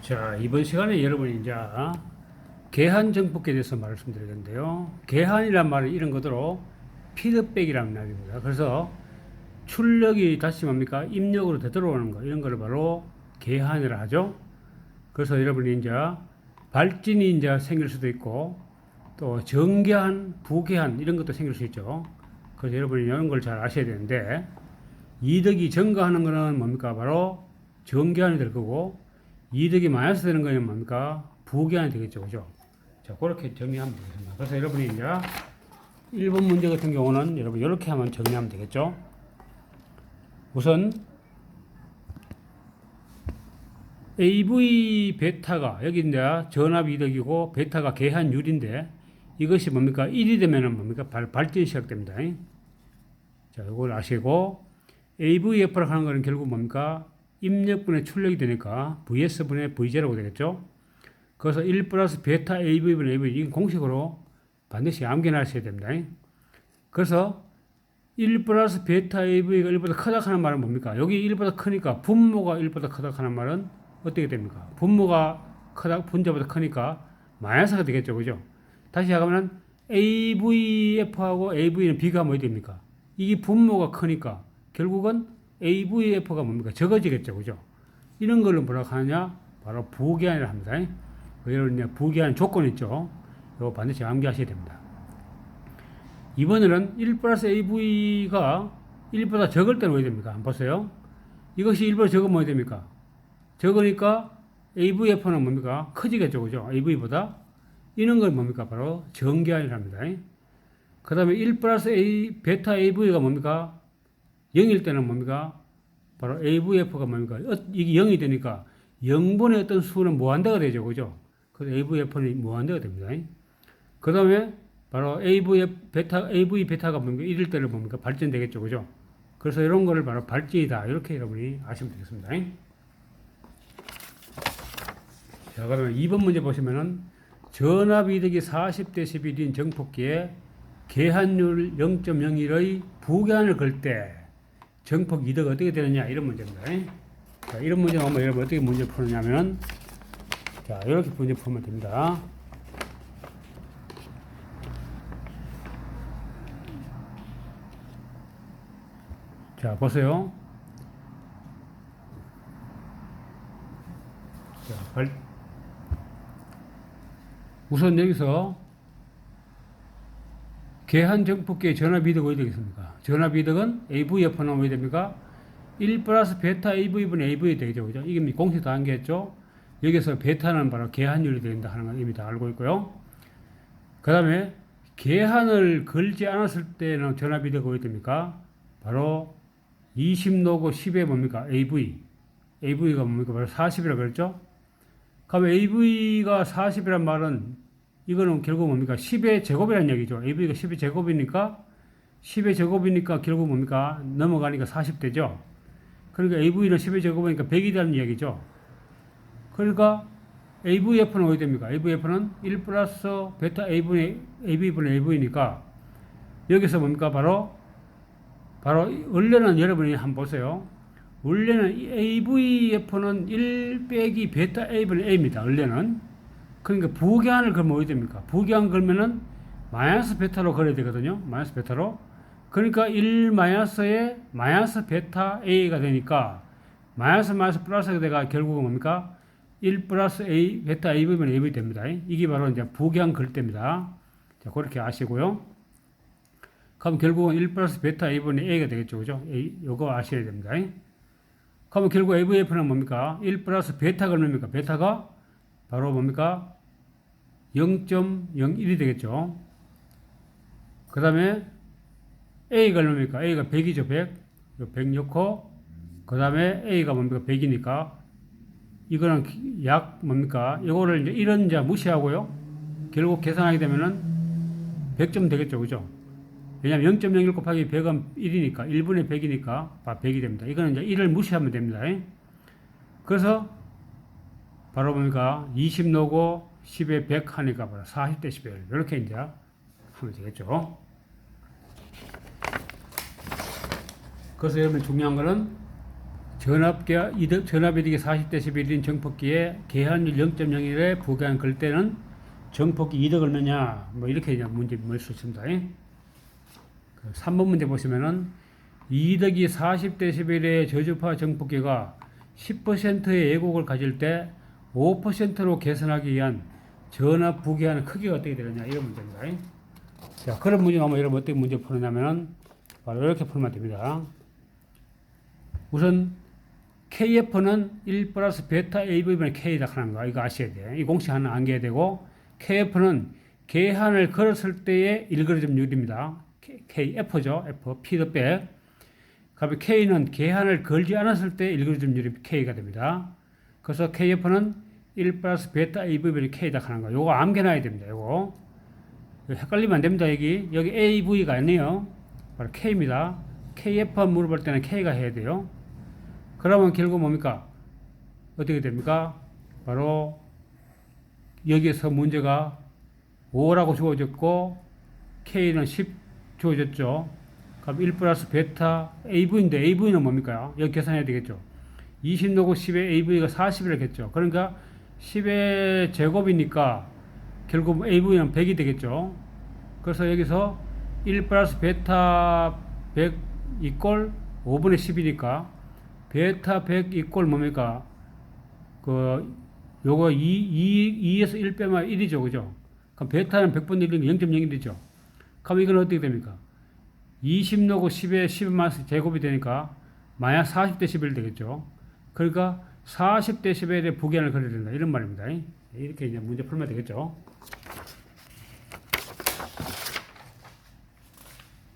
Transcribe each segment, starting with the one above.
자, 이번 시간에 여러분이 이제 계한 정폭에 대해서 말씀드리겠는데요. 계한이란 말은 이런 것으로 피드백이라는 말입니다. 그래서 출력이 다시 뭡니까? 입력으로 되돌아오는 거, 이런 거를 바로 계한이라 하죠. 그래서 여러분이 이제 발진이 이제 생길 수도 있고, 또 정계한, 부계한, 이런 것도 생길 수 있죠. 그래서 여러분이 이런 걸 잘 아셔야 되는데, 이득이 증가하는 거는 뭡니까? 바로 정계한이 될 거고, 이득이 마이너스 되는 거는 뭡니까? 부계한이 되겠죠. 그죠? 자, 그렇게 정리하면 되겠습니다. 그래서 여러분이 이제 1번 문제 같은 경우는 여러분 이렇게 하면 정리하면 되겠죠. 우선 AV 베타가 여기 이제 전압 이득이고 베타가 계한율인데 이것이 뭡니까? 1이 되면은 뭡니까? 발진이 시작됩니다. 자, 이걸 아시고 AVF라고 하는 거는 결국 뭡니까? 입력분의 출력이 되니까 VS분의 VJ라고 되겠죠. 그래서 1 플러스 베타 AV분의 AV 이건 공식으로 반드시 암기하셔야 됩니다. 그래서 1 플러스 베타 AV가 1보다 크다 하는 말은 뭡니까? 여기 1보다 크니까 분모가 1보다 크다 하는 말은 어떻게 됩니까? 분모가 크다, 분자보다 크니까 마이너스가 되겠죠. 그죠? 다시 하면 AVF하고 AV는 비교하면 어떻게 됩니까? 이게 분모가 크니까 결국은 AVF가 뭡니까? 적어지겠죠. 그죠? 이런 걸로 뭐라고 하느냐? 바로 부계한이라 합니다. 여러분, 부계한 조건 있죠? 이거 반드시 암기하셔야 됩니다. 이번에는 1 플러스 AV가 1보다 적을 때는 어떻게 됩니까? 한번 보세요. 이것이 1보다 적으면 어떻게 됩니까? 적으니까 AVF는 뭡니까? 커지겠죠. 그죠? AV보다. 이런 걸 뭡니까? 바로 정계한이랍니다. 그 다음에 1 플러스 베타 AV가 뭡니까? 0일 때는 뭡니까? 바로 AVF가 뭡니까? 이게 0이 되니까 0분의 어떤 수는 무한대가 되죠. 그죠? 그래서 AVF는 무한대가 됩니다. 그 다음에 바로 AV 베타가 뭡니까? 1일 때는 뭡니까? 발전되겠죠. 그죠? 그래서 이런 거를 바로 발진이다. 이렇게 여러분이 아시면 되겠습니다. 자, 그러면 2번 문제 보시면은 전압 이득이 40대 11인 정폭기에 계한율 0.01의 부계한을 걸 때 정폭 이득 어떻게 되느냐 이런 문제입니다. 자, 이런 문제 나오면 여러분 어떻게 문제 푸느냐면 자, 이렇게 문제 풀면 됩니다. 자, 보세요. 자, 우선 여기서 계한 정폭기의 전압 이득은 어디 되겠습니까? 전압 이득은 AVF는 어디 됩니까? 1 플러스 베타 AV분의 AV 되겠죠. 그죠? 이게 공식 다 한개했죠. 여기서 베타는 바로 계한율이 된다 하는 걸 이미 다 알고 있고요. 그 다음에 계한을 걸지 않았을 때는 전압 이득은 어디 됩니까? 바로 20노고 10에 뭡니까? AV. AV가 뭡니까? 바로 40이라고 그랬죠? 그러면 AV가 40이란 말은 이거는 결국 뭡니까? 10의 제곱이라는 얘기죠. AV가 10의 제곱이니까 10의 제곱이니까 결국 뭡니까? 넘어가니까 40 되죠. 그러니까 AV는 10의 제곱이니까 100이라는 얘기죠. 그러니까 AVF는 어디 됩니까? AVF는 1 플러스 베타 AV분의 AV니까 여기서 뭡니까? 바로 원래는 여러분이 한번 보세요. 원래는 AVF는 1 빼기 베타 A분의 A입니다. 원래는. 그러니까 부계한을 걸면 어디 됩니까? 부계한 걸면은 마이너스 베타로 걸어야 되거든요. 마이너스 베타로. 그러니까 1 마이너스에 마이너스 베타 A가 되니까 마이너스 플러스가 돼가 결국은 뭡니까? 1 플러스 A, 베타 AV면 AV 됩니다. 이게 바로 이제 부계한 걸 때입니다. 자, 그렇게 아시고요. 그럼 결국은 1 플러스 베타 A분의 A가 되겠죠. 그죠? 요거 아셔야 됩니다. 그러면 결국 AVF는 뭡니까? 1 플러스 베타가 뭡니까? 베타가 바로 뭡니까? 0.01이 되겠죠. 그 다음에 A가 뭡니까? A가 100이죠. 100. 100 넣고 그 다음에 A가 뭡니까? 100이니까 이거는 약 뭡니까? 이거를 이제 이런 이제 무시하고요. 결국 계산하게 되면은 100점 되겠죠. 그죠? 왜냐면 0.01 곱하기 100은 1이니까 1분의 100이니까 100이 됩니다. 이거는 이제 1을 무시하면 됩니다. 그래서 바로 뭡니까? 20 넣고 10에 100 하니까 바로 40대 11 이렇게 이제 하면 되겠죠. 그래서 여러분 중요한 거는 전압이득이 40dB인 정폭기에 계한율 0.01에 부계한 걸 때는 정폭기 이득 얼마냐, 뭐 이렇게 문제 물 수 있습니다. 3번 문제 보시면은 이득이 40dB의 저주파 정폭기가 10%의 왜곡을 가질 때 5%로 개선하기 위한 전압 부계하는 크기가 어떻게 되느냐, 이런 문제입니다. 자, 그런 문제 나오면 여러분 어떻게 문제 푸느냐면은 바로 이렇게 풀면 됩니다. 우선 KF는 1 플러스 베타 AV분의 K다 하는 거, 이거 아셔야 돼. 이 공식 하나 암기해야 되고, KF는 계한을 걸었을 때의 일그러짐률입니다. KF죠. F, 피드백. 그다음에 K는 계한을 걸지 않았을 때 일그러짐률이 K가 됩니다. 그래서 KF는 1 플러스 베타 AV분의 K다 하는 거. 요거 암기해놔야 됩니다. 요거. 헷갈리면 안 됩니다. 여기 AV가 아니에요. 바로 K입니다. KF 물어볼 때는 K가 해야 돼요. 그러면 결국 뭡니까? 어떻게 됩니까? 바로 여기에서 문제가 5라고 주어졌고 K는 10 주어졌죠. 그럼 1 플러스 베타 AV인데 AV는 뭡니까? 여기 계산해야 되겠죠. 20 넣고 10에 AV가 40이라겠죠. 그러니까 10의 제곱이니까 결국 AV는 100이 되겠죠. 그래서 여기서 1 플러스 베타 100 이꼴 5분의 10이니까 베타 100 이꼴 뭡니까? 요거 2에서 1 빼면 1이죠. 그죠? 그럼 베타는 100분의 1이면 0.01이죠. 그럼 이건 어떻게 됩니까? 20 넣고 10에 10 마이너스 제곱이 되니까 마이너스 40dB 되겠죠. 그러니까 40dB의 부계한을 걸어야 된다. 이런 말입니다. 이렇게 이제 문제 풀면 되겠죠.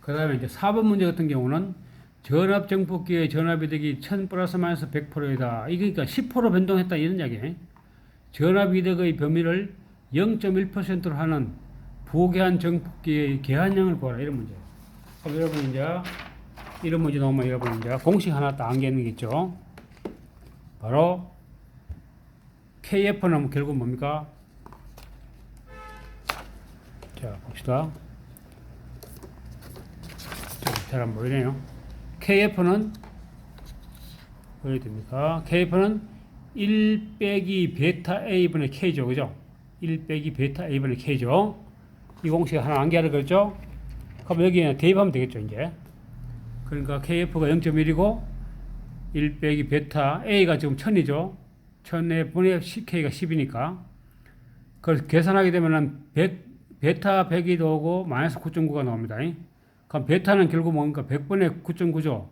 그 다음에 이제 4번 문제 같은 경우는 전압 정폭기의 전압이득이 1000 플러스 마이너스 100%이다. 그러니까 10% 변동했다. 이런 이야기예요. 전압이득의 범위를 0.1%로 하는 부계한 정폭기의 계한량을 구하라. 이런 문제예요. 그럼 여러분 이제 이런 문제 나오면 여러분 이제 공식 하나 딱 안기는 게 있죠. 바로 KF는 결국 뭡니까? 자, 봅시다. 잘 안 보이네요. KF는 어디 됩니까? KF는 1 빼기 베타 A분의 K죠. 그죠? 1 빼기 베타 A분의 K죠. 이 공식 하나 암기하라 그랬죠? 그럼 여기에 대입하면 되겠죠, 이제. 그러니까 KF가 0.1이고 1 빼기 베타 A가 지금 1000이죠. 1000의 분의 K가 10이니까. 그래서 계산하게 되면은 베타 100이 나오고 마이너스 9.9가 나옵니다. 그럼 베타는 결국 뭡니까? 100분의 9.9죠.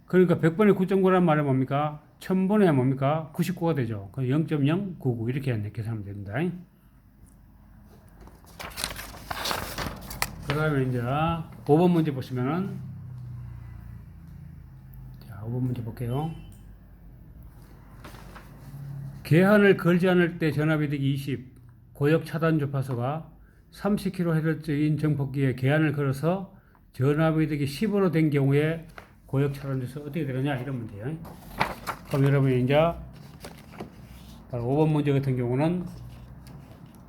그러니까 100분의 9.9란 말은 뭡니까? 1000분의 뭡니까? 99가 되죠. 그럼 0.099 이렇게 계산하면 됩니다. 그 다음에 이제 5번 문제 보시면은, 자, 5번 문제 볼게요. 계한을 걸지 않을 때 전압이득이 20, 고역 차단 주파수가 30kHz인 정폭기에 계한을 걸어서 전압이득이 10으로 된 경우에 고역 차단 주파수 어떻게 되느냐, 이런 문제예요. 그럼 여러분이 이제 5번 문제 같은 경우는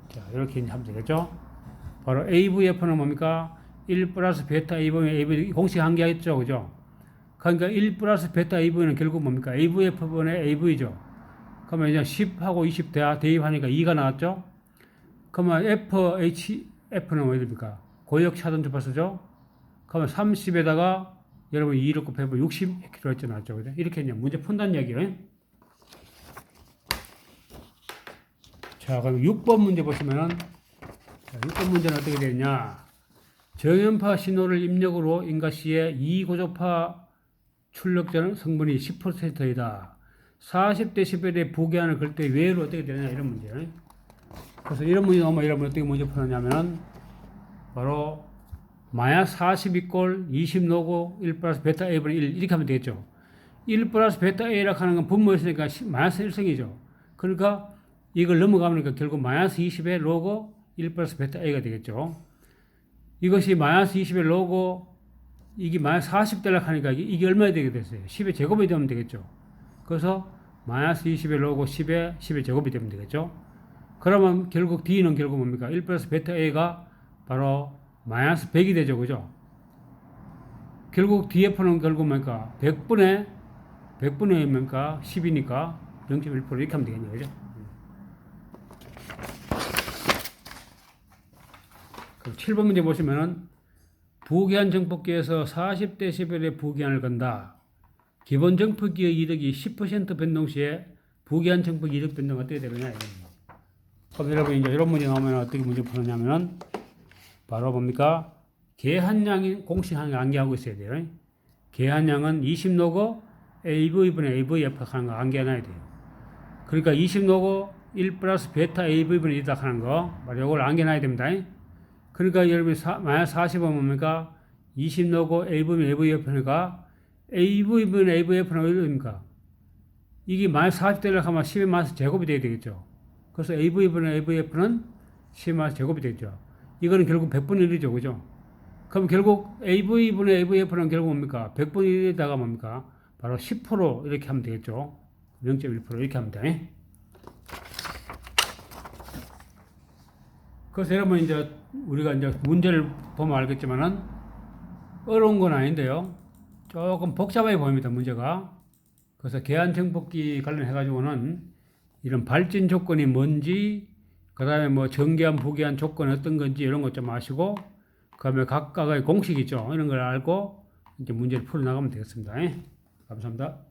자, 이렇게 하면 되겠죠. 바로 AVF는 뭡니까? 1 플러스 베타 AV는 AV 공식 한계했죠. 그죠? 그러니까 1 플러스 베타 AV는 결국 뭡니까? AVF분의 AV죠. 그러면 이제 10하고 20 대입하니까 2가 나왔죠? 그러면 FHF는 뭐 됩니까? 고역 차단 주파수죠? 그러면 30에다가 여러분 2를 곱해보면 60kHz 나왔죠. 그죠? 이렇게 이제 문제 푼다는 얘기예요. 자, 그럼 6번 문제 보시면은, 자, 6번 문제는 어떻게 되느냐. 저연파 신호를 입력으로 인가시에 2고조파 출력전 성분이 10%이다. 40dB의 부계한을 걸 때 외로 어떻게 되느냐, 이런 문제예요. 그래서 이런 문제 나오면 여러분 어떻게 문제 푸느냐면은 바로 마이너스 40 이꼴 20 놓고 1 플러스 베타 A분의 1 이렇게 하면 되겠죠. 1 플러스 베타 A라고 하는 건 분모였으니까 마이너스 1승이죠. 그러니까 이걸 넘어가니까 결국 마이너스 20의 로그 1 플러스 베타 A가 되겠죠. 이것이 마이너스 20의 로그 이게 마이너스 40 되려고 하니까 이게 얼마나 되게 됐어요? 10의 제곱이 되면 되겠죠. 그래서 마이너스 20의 로그 10의 제곱이 되면 되겠죠. 그러면 결국 D는 결국 뭡니까? 1 플러스 베타 A가 바로 마이너스 100이 되죠. 그죠? 결국 DF는 결국 뭡니까? 100분의 100분의 1이니까 10이니까 0.1% 이렇게 하면 되겠네요. 그죠? 그럼 7번 문제 보시면은 부기한 정폭기에서 40dB의 부기한을 건다. 기본 정폭기의 이득이 10% 변동 시에 부기한 정폭 이득 변동은 어떻게 되느냐 이겁니다. 그럼 여러분 이제 이런 문제 나오면 어떻게 문제 푸느냐면은 바로 뭡니까? 계한량이 공식항에 암기하고 있어야 돼요. 계한량은 20노고 AV분의 AVF 하는 거 암기해놔야 돼요. 그러니까 20노고 1 플러스 베타 AV분의 이다 하는 거, 바로 이걸 암기해놔야 됩니다. 그러니까 여러분이 만약 40은 뭡니까? 20노고 AV분의 AVF니까 AV분의 AVF는 어디 됩니까? 이게 만약 40대를 하면 10의 마이너스 제곱이 돼야 되겠죠. 그래서 AV분의 AVF는 10의 마이너스 제곱이 되죠. 이거는 결국 100분의 1이죠. 그죠? 그럼 결국 AV분의 AVF는 결국 뭡니까? 100분의 1에다가 뭡니까? 바로 10% 이렇게 하면 되겠죠. 0.1% 이렇게 하면 돼. 그래서 여러분 이제 우리가 이제 문제를 보면 알겠지만은 어려운 건 아닌데요. 조금 복잡해 보입니다. 문제가. 그래서 계한정폭기 관련해 가지고는 이런 발진 조건이 뭔지, 그 다음에 뭐 정기한 부기한 조건이 어떤 건지 이런 것 좀 아시고, 그 다음에 각각의 공식 있죠. 이런 걸 알고 이제 문제를 풀어 나가면 되겠습니다. 감사합니다.